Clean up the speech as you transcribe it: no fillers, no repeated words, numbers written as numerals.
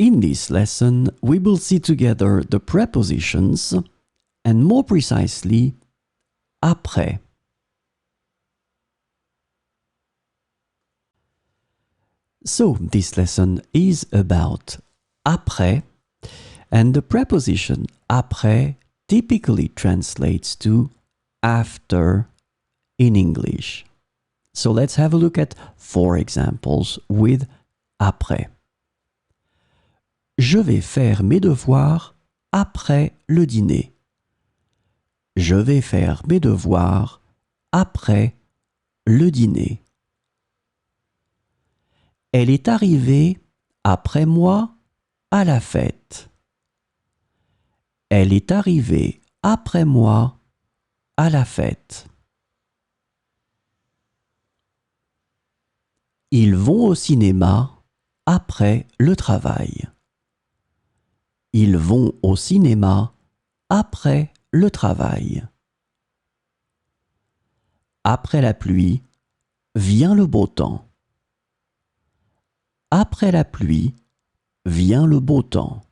In this lesson, we will see together the prepositions and more precisely, après. So, this lesson is about après, and the preposition après typically translates to after in English. So let's have a look at 4 examples with après. Je vais faire mes devoirs après le dîner. Je vais faire mes devoirs après le dîner. Elle est arrivée après moi à la fête. Elle est arrivée après moi à la fête. Ils vont au cinéma après le travail. Ils vont au cinéma après le travail. Après la pluie, vient le beau temps. Après la pluie, vient le beau temps.